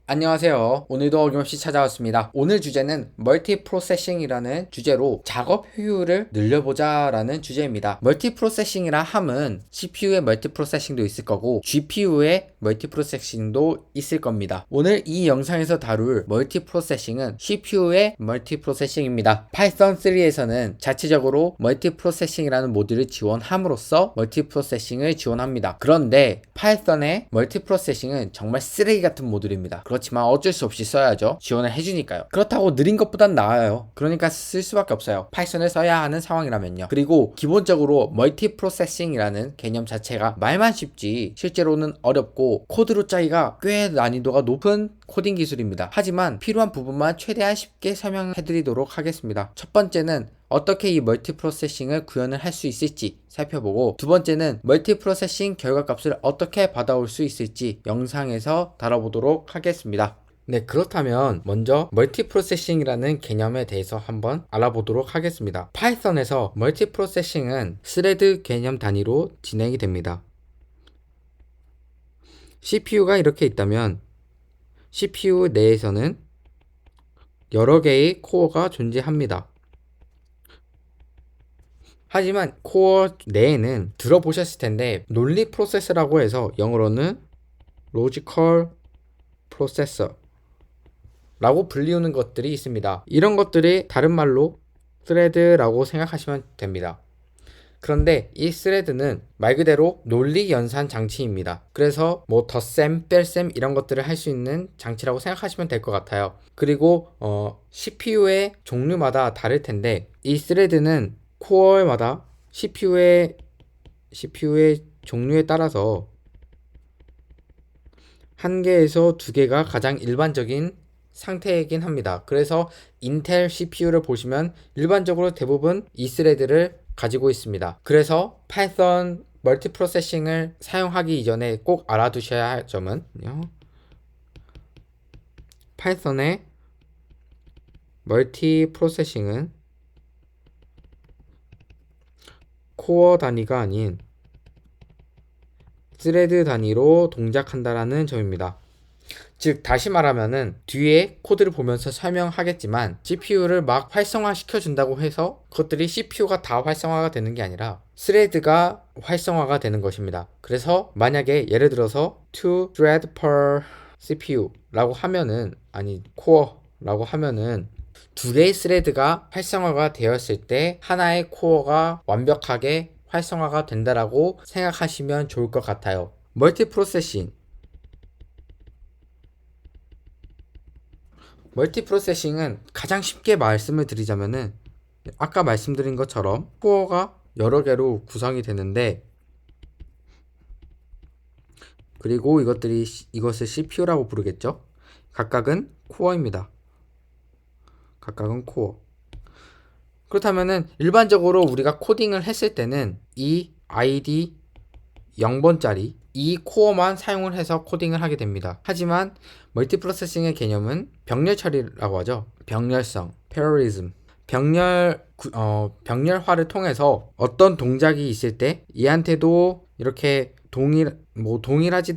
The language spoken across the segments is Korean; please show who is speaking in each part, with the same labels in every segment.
Speaker 1: 안녕하세요. 오늘도 어김없이 찾아왔습니다. 오늘 주제는 멀티프로세싱이라는 주제로 작업 효율을 늘려보자 라는 주제입니다. 멀티프로세싱이라 함은 CPU의 멀티프로세싱도 있을 거고 GPU의 멀티프로세싱도 있을 겁니다. 오늘 이 영상에서 다룰 멀티프로세싱은 CPU의 멀티프로세싱입니다. 파이썬 3에서는 자체적으로 멀티프로세싱이라는 모듈을 지원함으로써 멀티프로세싱을 지원합니다. 그런데 파이썬의 멀티프로세싱은 정말 쓰레기 같은 모듈입니다. 그렇지만 어쩔 수 없이 써야죠. 지원을 해주니까요. 그렇다고 느린 것보단 나아요. 그러니까 쓸 수밖에 없어요. 파이썬을 써야 하는 상황이라면요. 그리고 기본적으로 멀티프로세싱이라는 개념 자체가 말만 쉽지 실제로는 어렵고 코드로 짜기가 꽤 난이도가 높은 코딩 기술입니다. 하지만 필요한 부분만 최대한 쉽게 설명해 드리도록 하겠습니다. 첫 번째는 어떻게 이 멀티프로세싱을 구현을 할 수 있을지 살펴보고, 두 번째는 멀티프로세싱 결과값을 어떻게 받아올 수 있을지 영상에서 다뤄보도록 하겠습니다. 네, 그렇다면 먼저 멀티프로세싱이라는 개념에 대해서 한번 알아보도록 하겠습니다. 파이썬에서 멀티프로세싱은 스레드 개념 단위로 진행이 됩니다. CPU가 이렇게 있다면 CPU 내에서는 여러 개의 코어가 존재합니다. 하지만 코어 내에는 들어보셨을 텐데 논리 프로세서라고 해서 영어로는 로지컬 프로세서 라고 불리우는 것들이 있습니다. 이런 것들이 다른 말로 스레드라고 생각하시면 됩니다. 그런데 이 스레드는 말 그대로 논리 연산 장치입니다. 그래서 뭐 덧셈, 뺄셈 이런 것들을 할 수 있는 장치라고 생각하시면 될 것 같아요. 그리고 CPU의 종류마다 다를 텐데 이 스레드는 코어마다 CPU의 종류에 따라서 한 개에서 두 개가 가장 일반적인 상태이긴 합니다. 그래서 인텔 CPU를 보시면 일반적으로 대부분 이 스레드를 가지고 있습니다. 그래서 파이썬 멀티프로세싱을 사용하기 이전에 꼭 알아두셔야 할 점은요. 파이썬의 멀티프로세싱은 코어 단위가 아닌 스레드 단위로 동작한다라는 점입니다. 즉 다시 말하면은 뒤에 코드를 보면서 설명하겠지만 CPU를 막 활성화 시켜준다고 해서 그것들이 CPU가 다 활성화가 되는 게 아니라 스레드가 활성화가 되는 것입니다. 그래서 만약에 예를 들어서 2 thread per CPU 라고 하면은, 아니 코어 라고 하면은 두 개의 스레드가 활성화가 되었을 때 하나의 코어가 완벽하게 활성화가 된다라고 생각하시면 좋을 것 같아요. 멀티프로세싱은 가장 쉽게 말씀을 드리자면은 아까 말씀드린 것처럼 코어가 여러 개로 구성이 되는데, 그리고 이것을 CPU라고 부르겠죠. 각각은 코어입니다. 각각은 코어. 그렇다면은 일반적으로 우리가 코딩을 했을 때는 이 ID 0번짜리 이 코어만 사용을 해서 코딩을 하게 됩니다. 하지만 멀티프로세싱의 개념은 병렬 처리라고 하죠. 병렬성, parallelism. 병렬화를 통해서 어떤 동작이 있을 때 얘한테도 이렇게 동일하지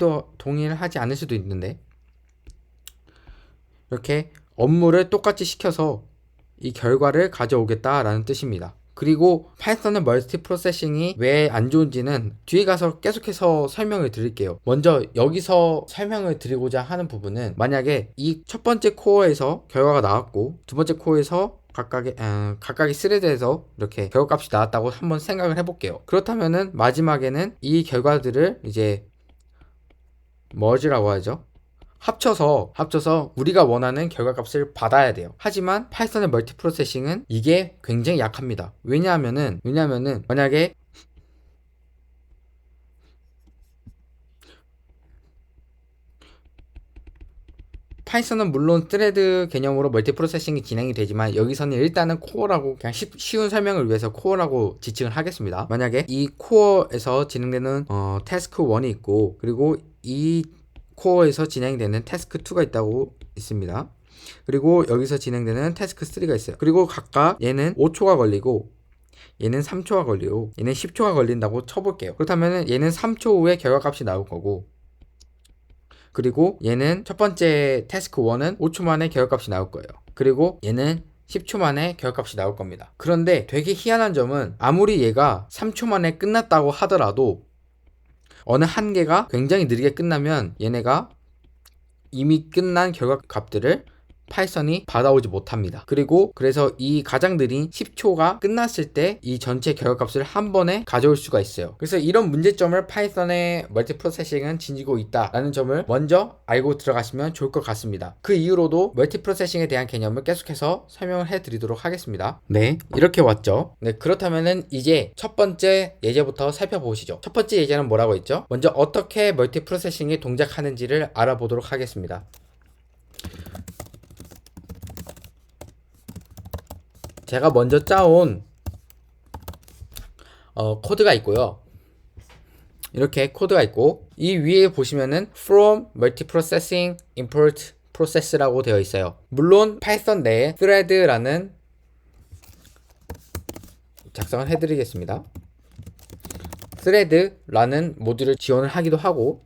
Speaker 1: 않을 수도 있는데 이렇게 업무를 똑같이 시켜서 이 결과를 가져오겠다라는 뜻입니다. 그리고 파이썬의 멀티프로세싱이 왜 안 좋은지는 뒤에 가서 계속해서 설명을 드릴게요. 먼저 여기서 설명을 드리고자 하는 부분은, 만약에 이 첫 번째 코어에서 결과가 나왔고 두 번째 코어에서 각각의 스레드에서 이렇게 결과값이 나왔다고 한번 생각을 해볼게요. 그렇다면은 마지막에는 이 결과들을 이제 머지라고 하죠. 합쳐서 우리가 원하는 결과값을 받아야 돼요. 하지만 파이썬의 멀티프로세싱은 이게 굉장히 약합니다. 왜냐하면은 만약에 파이썬은 물론 스레드 개념으로 멀티프로세싱이 진행이 되지만 여기서는 일단은 코어라고, 그냥 쉬운 설명을 위해서 코어라고 지칭을 하겠습니다. 만약에 이 코어에서 진행되는 태스크 1이 있고, 그리고 이 코어에서 진행되는 태스크 2가 있습니다. 그리고 여기서 진행되는 태스크 3가 있어요. 그리고 각각 얘는 5초가 걸리고 얘는 3초가 걸리고 얘는 10초가 걸린다고 쳐볼게요. 그렇다면 얘는 3초 후에 결과값이 나올 거고 그리고 얘는 첫 번째 태스크 1은 5초 만에 결과값이 나올 거예요. 그리고 얘는 10초 만에 결과값이 나올 겁니다. 그런데 되게 희한한 점은 아무리 얘가 3초 만에 끝났다고 하더라도 어느 한 개가 굉장히 느리게 끝나면 얘네가 이미 끝난 결과값들을 파이썬이 받아오지 못합니다. 그리고 그래서 이 가장 느린 10초가 끝났을 때 이 전체 결과값을 한 번에 가져올 수가 있어요. 그래서 이런 문제점을 파이썬의 멀티프로세싱은 지니고 있다라는 점을 먼저 알고 들어가시면 좋을 것 같습니다. 그 이후로도 멀티프로세싱에 대한 개념을 계속해서 설명을 해드리도록 하겠습니다. 네, 이렇게 왔죠. 네, 그렇다면은 이제 첫 번째 예제부터 살펴보시죠. 첫 번째 예제는 뭐라고 했죠? 먼저 어떻게 멀티프로세싱이 동작하는지를 알아보도록 하겠습니다. 제가 먼저 짜온 코드가 있고요. 이렇게 코드가 있고 이 위에 보시면은 from multiprocessing import process라고 되어 있어요. 물론 파이썬 내에 thread라는 작성을 해드리겠습니다. thread라는 모듈을 지원을 하기도 하고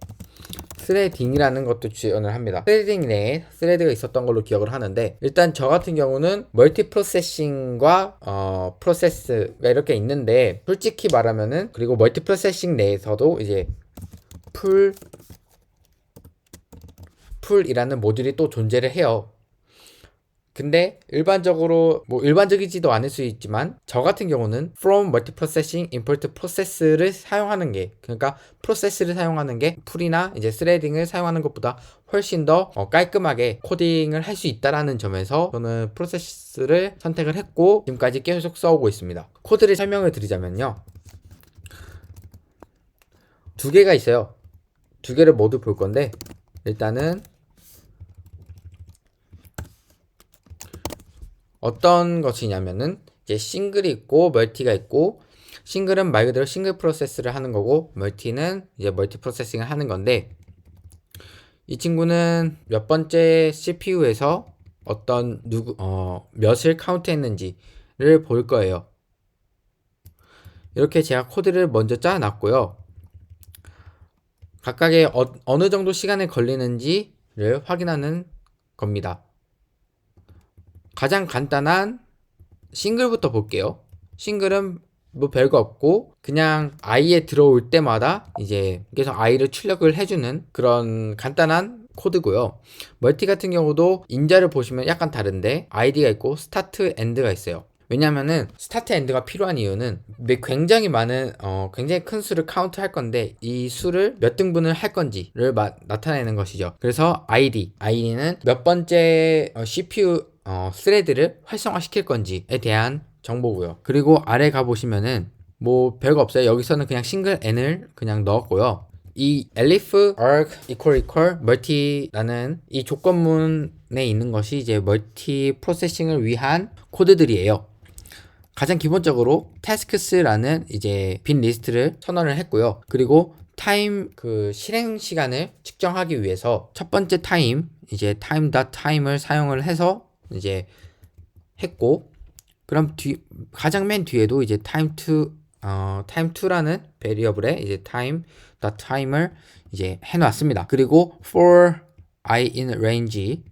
Speaker 1: 스레딩이라는 것도 지원을 합니다. 스레딩 내에 스레드가 있었던 걸로 기억을 하는데 일단 저 같은 경우는 멀티 프로세싱과 프로세스가 이렇게 있는데 솔직히 말하면은 그리고 멀티 프로세싱 내에서도 이제 풀이라는 모듈이 또 존재를 해요. 근데 일반적으로 일반적이지도 않을 수 있지만 저 같은 경우는 from multiprocessing import process를 사용하는 게 그러니까 프로세스를 사용하는 게 풀이나 이제 스레딩을 사용하는 것보다 훨씬 더 깔끔하게 코딩을 할 수 있다라는 점에서 저는 프로세스를 선택을 했고 지금까지 계속 써오고 있습니다. 코드를 설명을 드리자면요. 두 개가 있어요. 두 개를 모두 볼 건데 일단은 어떤 것이냐면은 이제 싱글이 있고 멀티가 있고 싱글은 말 그대로 싱글 프로세스를 하는 거고 멀티는 이제 멀티 프로세싱을 하는 건데 이 친구는 몇 번째 CPU에서 어떤 몇을 카운트했는지를 볼 거예요. 이렇게 제가 코드를 먼저 짜놨고요. 각각의 어느 정도 시간이 걸리는지를 확인하는 겁니다. 가장 간단한 싱글부터 볼게요. 싱글은 뭐 별거 없고 그냥 i에 들어올 때마다 이제 계속 i를 출력을 해주는 그런 간단한 코드고요. 멀티 같은 경우도 인자를 보시면 약간 다른데 id가 있고 스타트 엔드가 있어요. 왜냐면은 스타트 엔드가 필요한 이유는 굉장히 많은 굉장히 큰 수를 카운트 할 건데 이 수를 몇 등분을 할 건지를 나타내는 것이죠. 그래서 id는 몇 번째 CPU 스레드를 활성화시킬 건지에 대한 정보고요. 그리고 아래 가보시면은 뭐 별거 없어요. 여기서는 그냥 싱글 n을 그냥 넣었고요. 이 elif arg equal multi라는 이 조건문에 있는 것이 이제 멀티 프로세싱을 위한 코드들이에요. 가장 기본적으로 tasks라는 이제 빈 리스트를 선언을 했고요. 그리고 타임 실행 시간을 측정하기 위해서 첫 번째 타임 이제 time.time을 사용을 해서 이제 했고 그럼 가장 맨 뒤에도 이제 time2라는 베리어블에 이제 time.time을 이제 해놨습니다. 그리고 for I in range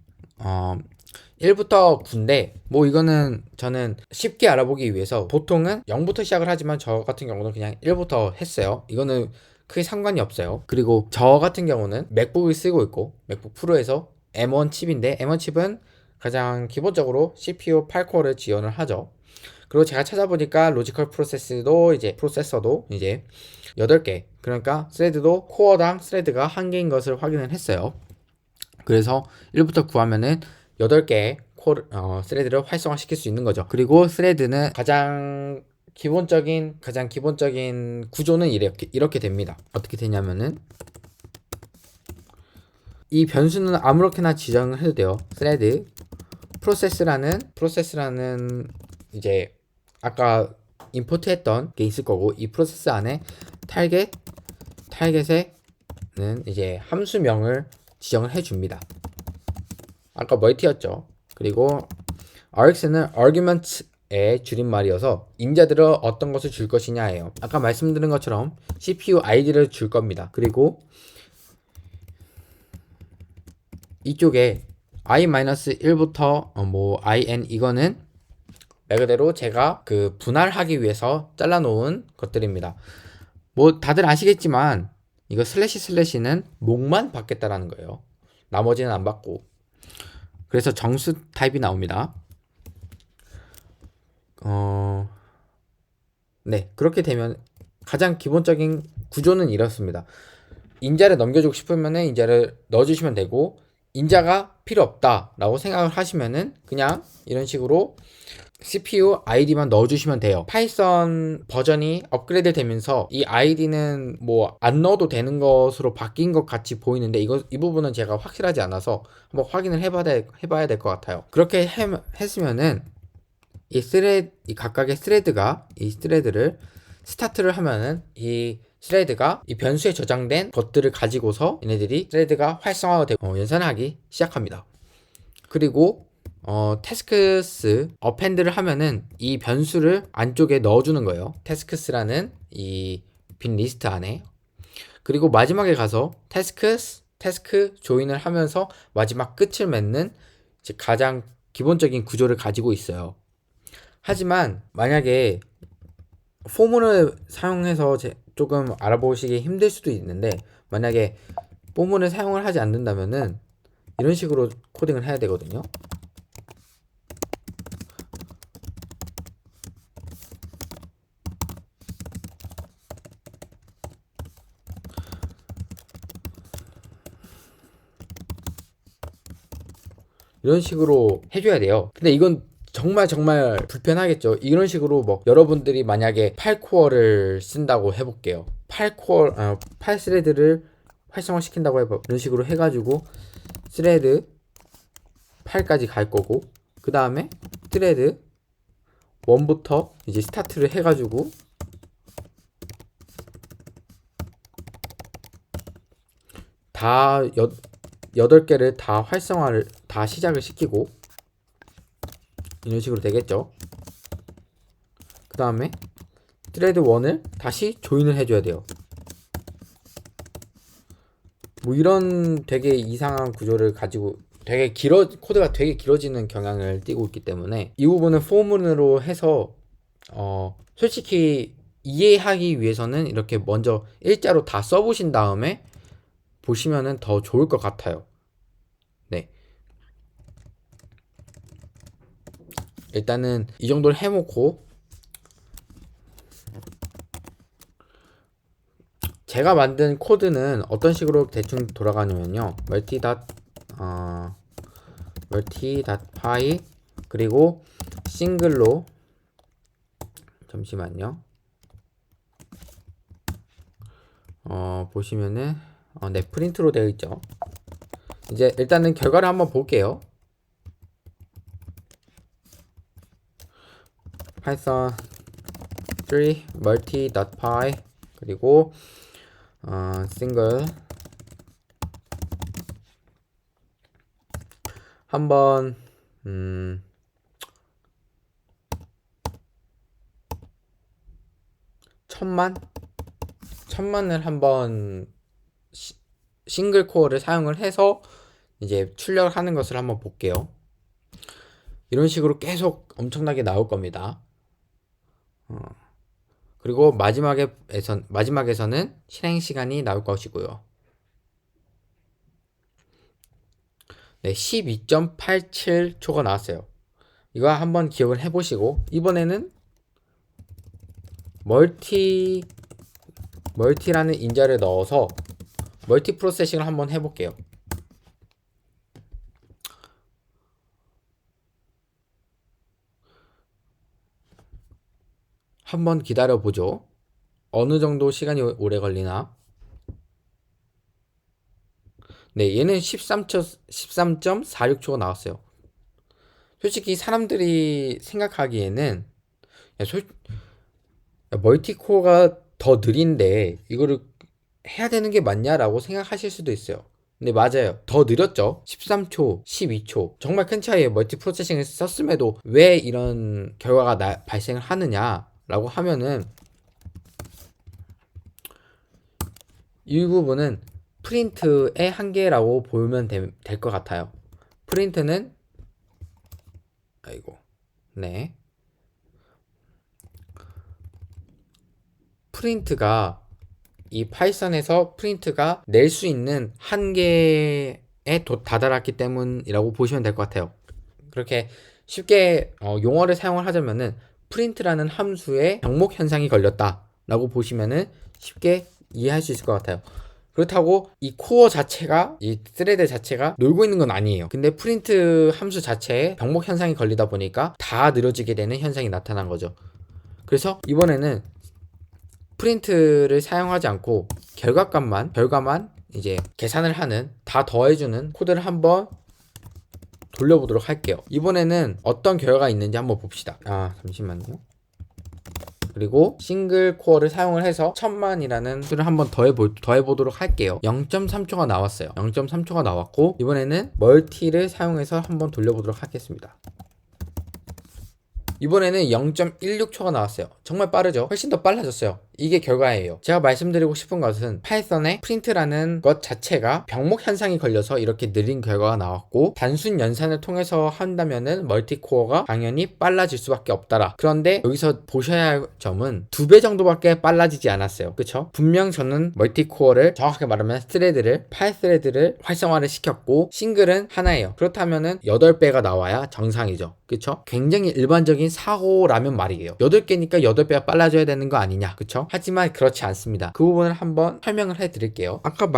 Speaker 1: 1부터 9인데 뭐 이거는 저는 쉽게 알아보기 위해서 보통은 0부터 시작을 하지만 저 같은 경우는 그냥 1부터 했어요. 이거는 크게 상관이 없어요. 그리고 저 같은 경우는 맥북을 쓰고 있고 맥북 프로에서 M1 칩인데 M1 칩은 가장 기본적으로 CPU 8코어를 지원을 하죠. 그리고 제가 찾아보니까 로지컬 프로세서도 이제 8개 그러니까 스레드도 코어당 스레드가 1개인 것을 확인을 했어요. 그래서 1부터 9 하면은 8개의 스레드를 활성화시킬 수 있는 거죠. 그리고 스레드는 가장 기본적인 구조는 이렇게 됩니다. 어떻게 되냐면은 이 변수는 아무렇게나 지정을 해도 돼요. 스레드 프로세스라는 이제 아까 임포트 했던 게 있을 거고 이 프로세스 안에 타겟에는 이제 함수명을 지정을 해줍니다. 아까 멀티였죠. 그리고 rx는 argument의 줄임말이어서 인자들을 어떤 것을 줄 것이냐예요. 아까 말씀드린 것처럼 CPU id를 줄 겁니다. 그리고 이쪽에 i-1부터 뭐 in 이거는 말 그대로 제가 그 분할하기 위해서 잘라놓은 것들입니다. 뭐 다들 아시겠지만 이거 슬래시는 목만 받겠다라는 거예요. 나머지는 안 받고. 그래서 정수 타입이 나옵니다. 네, 그렇게 되면 가장 기본적인 구조는 이렇습니다. 인자를 넘겨주고 싶으면은 인자를 넣어주시면 되고, 인자가 필요 없다라고 생각을 하시면은 그냥 이런 식으로 CPU 아이디만 넣어주시면 돼요. 파이썬 버전이 업그레이드 되면서 이 아이디는 뭐 안 넣어도 되는 것으로 바뀐 것 같이 보이는데 이 부분은 제가 확실하지 않아서 한번 확인을 해봐야 될 것 같아요. 그렇게 했으면은 이 각각의 스레드가 이 스레드를 스타트를 하면은 이 스레드가 이 변수에 저장된 것들을 가지고서 얘네들이 스레드가 활성화되고 연산하기 시작합니다. 그리고 태스크스 어펜드를 하면은 이 변수를 안쪽에 넣어주는 거예요. 태스크스라는 이 빈 리스트 안에. 그리고 마지막에 가서 태스크 조인을 하면서 마지막 끝을 맺는 가장 기본적인 구조를 가지고 있어요. 하지만 만약에 포문을 사용해서 조금 알아보시기 힘들 수도 있는데, 만약에 포문을 사용을 하지 않는다면은 이런 식으로 코딩을 해야 되거든요. 이런 식으로 해줘야 돼요. 근데 이건 정말 불편하겠죠. 이런 식으로 뭐 여러분들이 만약에 8코어를 쓴다고 해볼게요. 8스레드를 활성화시킨다고 해봐. 이런 식으로 해가지고 스레드 8까지 갈 거고, 그 다음에 스레드 1부터 이제 스타트를 해가지고 다 8개를 다 활성화를 다 시작을 시키고 이런 식으로 되겠죠. 그 다음에 스레드 1을 다시 조인을 해줘야 돼요. 뭐 이런 되게 이상한 구조를 가지고 코드가 되게 길어지는 경향을 띠고 있기 때문에 이 부분은 포문으로 해서 솔직히 이해하기 위해서는 이렇게 먼저 일자로 다 써보신 다음에 보시면은 더 좋을 것 같아요. 네. 일단은 이 정도를 해놓고 제가 만든 코드는 어떤 식으로 대충 돌아가냐면요. multi.py 그리고 싱글로 잠시만요. 보시면은 네, 프린트로 되어 있죠. 이제 일단은 결과를 한번 볼게요. python 3 multi.py 그리고 single 한번 천만을 한번 싱글 코어를 사용을 해서 이제 출력을 하는 것을 한번 볼게요. 이런 식으로 계속 엄청나게 나올 겁니다. 그리고 마지막에서는 실행 시간이 나올 것이고요. 네, 12.87초가 나왔어요. 이거 한번 기억을 해보시고 이번에는 멀티라는 인자를 넣어서 멀티 프로세싱을 한번 해볼게요. 한번 기다려 보죠. 어느 정도 시간이 오래 걸리나. 네, 얘는 13.46초가 나왔어요. 솔직히 사람들이 생각하기에는 멀티코어가 더 느린데 이거를 해야 되는 게 맞냐라고 생각하실 수도 있어요. 근데 맞아요. 더 느렸죠. 13초, 12초. 정말 큰 차이에 멀티 프로세싱을 썼음에도 왜 이런 결과가 발생을 하느냐라고 하면은 이 부분은 프린트의 한계라고 보면 될 것 같아요. 프린트는 네. 프린트가 이 파이썬에서 프린트가 낼 수 있는 한계에 다다랐기 때문이라고 보시면 될 것 같아요. 그렇게 쉽게 용어를 사용을 하자면은 프린트라는 함수에 병목 현상이 걸렸다 라고 보시면은 쉽게 이해할 수 있을 것 같아요. 그렇다고 이 코어 자체가, 이 스레드 자체가 놀고 있는 건 아니에요. 근데 프린트 함수 자체에 병목 현상이 걸리다 보니까 다 느려지게 되는 현상이 나타난 거죠. 그래서 이번에는 프린트를 사용하지 않고 결과만 이제 계산을 하는, 다 더해주는 코드를 한번 돌려보도록 할게요. 이번에는 어떤 결과가 있는지 한번 봅시다. 잠시만요. 그리고 싱글 코어를 사용을 해서 1000만이라는 수를 한번 더해보도록 할게요. 0.3초가 나왔어요. 0.3초가 나왔고, 이번에는 멀티를 사용해서 한번 돌려보도록 하겠습니다. 이번에는 0.16초가 나왔어요. 정말 빠르죠? 훨씬 더 빨라졌어요. 이게 결과예요. 제가 말씀드리고 싶은 것은 파이썬의 프린트라는 것 자체가 병목 현상이 걸려서 이렇게 느린 결과가 나왔고, 단순 연산을 통해서 한다면은 멀티코어가 당연히 빨라질 수밖에 없더라. 그런데 여기서 보셔야 할 점은 2배 정도밖에 빨라지지 않았어요. 그쵸? 분명 저는 멀티코어를, 정확하게 말하면 파이스레드를 활성화를 시켰고, 싱글은 하나예요. 그렇다면은 8배가 나와야 정상이죠. 그쵸? 굉장히 일반적인 사고라면 말이에요. 8개니까 8배가 빨라져야 되는 거 아니냐. 그쵸? 하지만 그렇지 않습니다. 그 부분을 한번 설명을 해 드릴게요. 아까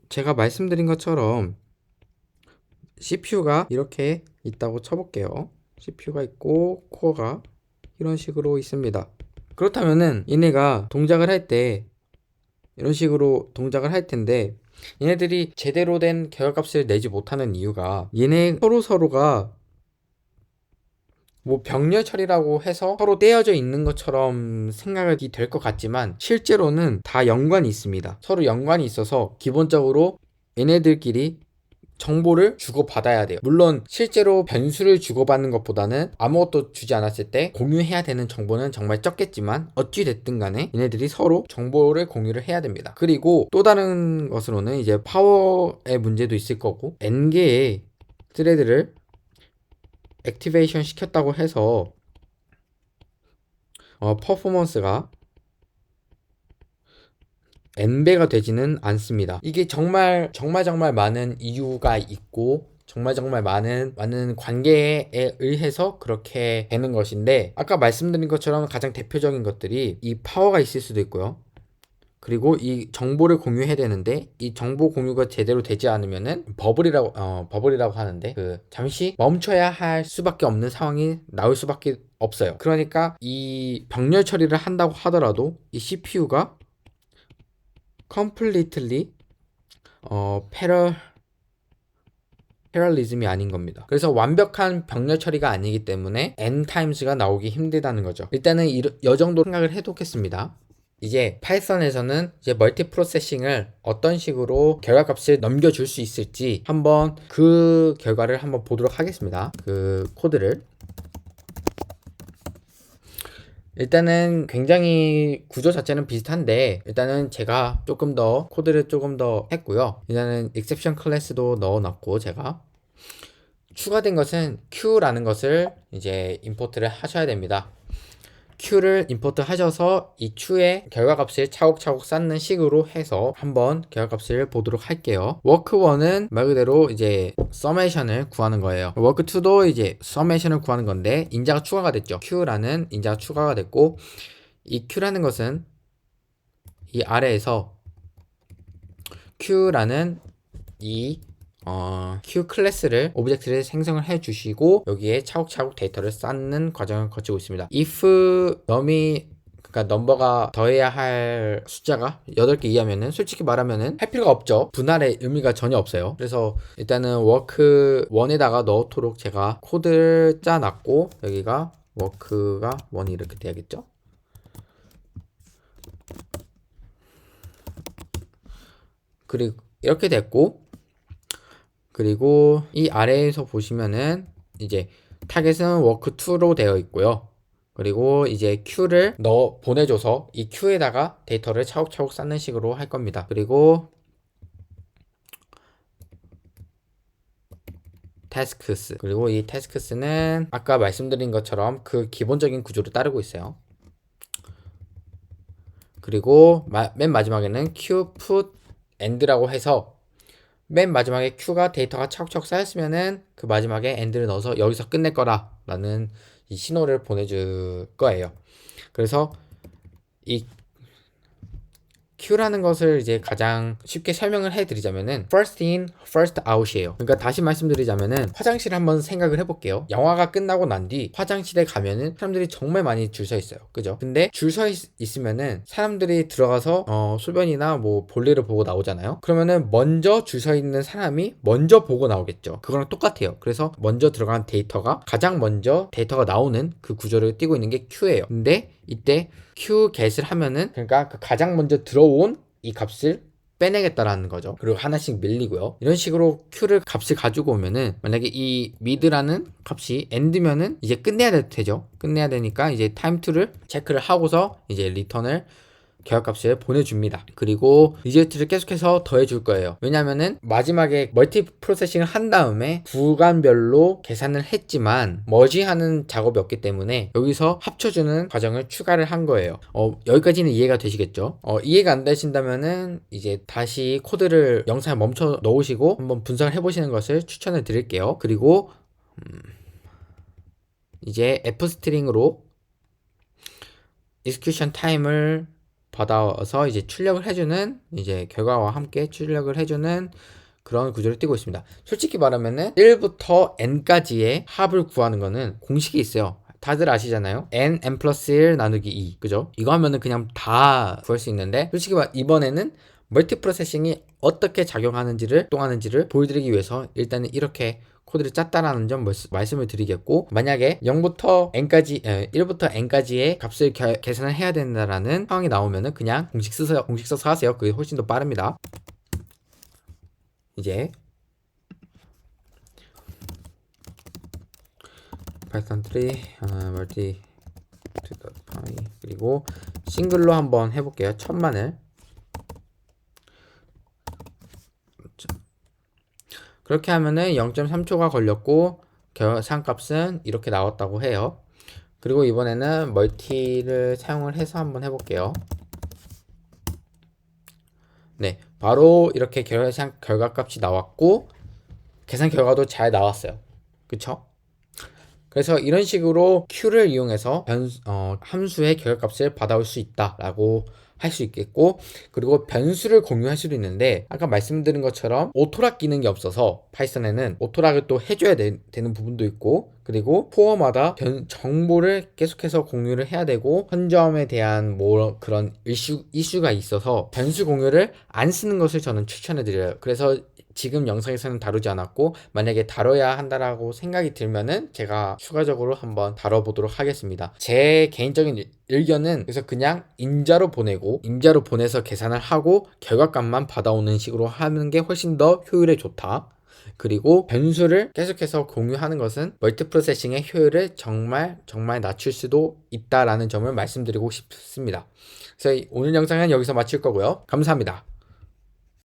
Speaker 1: 제가 말씀드린 것처럼 CPU가 이렇게 있다고 쳐볼게요. CPU가 있고 코어가 이런 식으로 있습니다. 그렇다면은 얘네가 동작을 할 때 이런 식으로 동작을 할 텐데, 얘네들이 제대로 된 결과값을 내지 못하는 이유가, 얘네 서로가 뭐 병렬 처리라고 해서 서로 떼어져 있는 것처럼 생각이 될 것 같지만 실제로는 다 연관이 있습니다. 서로 연관이 있어서 기본적으로 얘네들끼리 정보를 주고받아야 돼요. 물론 실제로 변수를 주고받는 것보다는 아무것도 주지 않았을 때 공유해야 되는 정보는 정말 적겠지만 어찌됐든 간에 얘네들이 서로 정보를 공유를 해야 됩니다. 그리고 또 다른 것으로는 이제 파워의 문제도 있을 거고, N개의 스레드를 액티베이션 시켰다고 해서 퍼포먼스가 N배가 되지는 않습니다. 이게 정말 많은 이유가 있고 정말 많은 관계에 의해서 그렇게 되는 것인데, 아까 말씀드린 것처럼 가장 대표적인 것들이 이 파워가 있을 수도 있고요. 그리고 이 정보를 공유해야 되는데 이 정보 공유가 제대로 되지 않으면은 버블이라고 하는데, 잠시 멈춰야 할 수밖에 없는 상황이 나올 수밖에 없어요. 그러니까 이 병렬 처리를 한다고 하더라도 이 CPU가 completely 패럴리즘이 아닌 겁니다. 그래서 완벽한 병렬 처리가 아니기 때문에 n times가 나오기 힘들다는 거죠. 일단은 이 정도 생각을 해두겠습니다. 이제 파이썬에서는 이제 멀티 프로세싱을 어떤 식으로 결과값을 넘겨줄 수 있을지 한번 그 결과를 한번 보도록 하겠습니다. 그 코드를 일단은 굉장히 구조 자체는 비슷한데, 일단은 제가 코드를 조금 더 했고요. 일단은 exception 클래스도 넣어놨고, 제가 추가된 것은 Q라는 것을 이제 임포트를 하셔야 됩니다. Q를 임포트 하셔서 이 Q의 결과값을 차곡차곡 쌓는 식으로 해서 한번 결과값을 보도록 할게요. 워크1은 말 그대로 이제 서메이션을 구하는 거예요. 워크2도 이제 서메이션을 구하는 건데 인자가 추가가 됐죠. Q라는 인자가 추가가 됐고, 이 Q라는 것은 이 아래에서 Q라는 이 Q 클래스를 오브젝트를 생성을 해 주시고 여기에 차곡차곡 데이터를 쌓는 과정을 거치고 있습니다. if 그러니까 넘버가 더해야 할 숫자가 8개 이하면은 솔직히 말하면은 할 필요가 없죠. 분할의 의미가 전혀 없어요. 그래서 일단은 워크 1에다가 넣도록 제가 코드를 짜놨고, 여기가 워크가 1이 이렇게 돼야겠죠. 그리고 이렇게 됐고, 그리고 이 아래에서 보시면은 이제 타겟은 워크2로 되어 있고요. 그리고 이제 Q를 보내줘서 이 Q에다가 데이터를 차곡차곡 쌓는 식으로 할 겁니다. 그리고 tasks. 그리고 이 tasks는 아까 말씀드린 것처럼 그 기본적인 구조를 따르고 있어요. 그리고 맨 마지막에는 q put end라고 해서 맨 마지막에 q가 데이터가 차곡차곡 쌓였으면은 그 마지막에 end를 넣어서 여기서 끝낼 거라 라는 이 신호를 보내줄 거예요. 그래서 이 Q라는 것을 이제 가장 쉽게 설명을 해드리자면은 first in, first out이에요. 그러니까 다시 말씀드리자면은 화장실 한번 생각을 해볼게요. 영화가 끝나고 난 뒤 화장실에 가면은 사람들이 정말 많이 줄 서 있어요. 그죠? 근데 줄 서 있으면은 사람들이 들어가서 소변이나 뭐 볼일을 보고 나오잖아요. 그러면은 먼저 줄 서 있는 사람이 먼저 보고 나오겠죠. 그거랑 똑같아요. 그래서 먼저 들어간 데이터가 가장 먼저 데이터가 나오는 그 구조를 띄고 있는 게 Q예요. 근데 이때 qget을 하면은 그러니까 그 가장 먼저 들어온 이 값을 빼내겠다라는 거죠. 그리고 하나씩 밀리고요. 이런 식으로 q를 값을 가지고 오면은 만약에 이 mid라는 값이 end면은 이제 끝내야 되죠. 끝내야 되니까 이제 time to를 체크를 하고서 이제 return을 결합값을 보내줍니다. 그리고 리저트를 계속해서 더해줄 거예요. 왜냐면은 마지막에 멀티 프로세싱을 한 다음에 구간별로 계산을 했지만 머지하는 작업이 없기 때문에 여기서 합쳐주는 과정을 추가를 한 거예요. 여기까지는 이해가 되시겠죠? 이해가 안 되신다면은 이제 다시 코드를 영상에 멈춰 놓으시고 한번 분석을 해보시는 것을 추천을 드릴게요. 그리고 이제 f스트링으로 execution time을 받아서 이제 출력을 해주는 이제 결과와 함께 출력을 해주는 그런 구조를 띄고 있습니다. 솔직히 말하면은 1부터 n까지의 합을 구하는 거는 공식이 있어요. 다들 아시잖아요. n 플러스 1 나누기 2 그죠? 이거 하면은 그냥 다 구할 수 있는데 솔직히 이번에는 멀티 프로세싱이 어떻게 작용하는지를 보여드리기 위해서 일단은 이렇게 코드를 짰다라는 점 말씀을 드리겠고, 만약에 0부터 n까지 1부터 n까지의 값을 계산을 해야 된다라는 상황이 나오면은 그냥 공식 써서 하세요. 그게 훨씬 더 빠릅니다. 이제 파이썬 3 멀티 그리고 싱글로 한번 해볼게요. 천만을. 그렇게 하면은 0.3초가 걸렸고 계산값은 이렇게 나왔다고 해요. 그리고 이번에는 멀티를 사용을 해서 한번 해볼게요. 네, 바로 이렇게 계산 결과값이 나왔고 계산 결과도 잘 나왔어요. 그쵸? 그래서 이런 식으로 Q를 이용해서 함수의 결과값을 받아올 수 있다라고 할 수 있겠고, 그리고 변수를 공유할 수도 있는데 아까 말씀드린 것처럼 오토락 기능이 없어서 파이썬에는 오토락을 또 해줘야 되는 부분도 있고, 그리고 코어마다 정보를 계속해서 공유를 해야 되고 한 점에 대한 뭐 그런 이슈가 있어서 변수 공유를 안 쓰는 것을 저는 추천해 드려요. 그래서 지금 영상에서는 다루지 않았고 만약에 다뤄야 한다라고 생각이 들면은 제가 추가적으로 한번 다뤄보도록 하겠습니다. 제 개인적인 의견은 그래서 그냥 인자로 보내서 계산을 하고 결과값만 받아오는 식으로 하는 게 훨씬 더 효율에 좋다. 그리고 변수를 계속해서 공유하는 것은 멀티 프로세싱의 효율을 정말 낮출 수도 있다라는 점을 말씀드리고 싶습니다. 그래서 오늘 영상은 여기서 마칠 거고요. 감사합니다.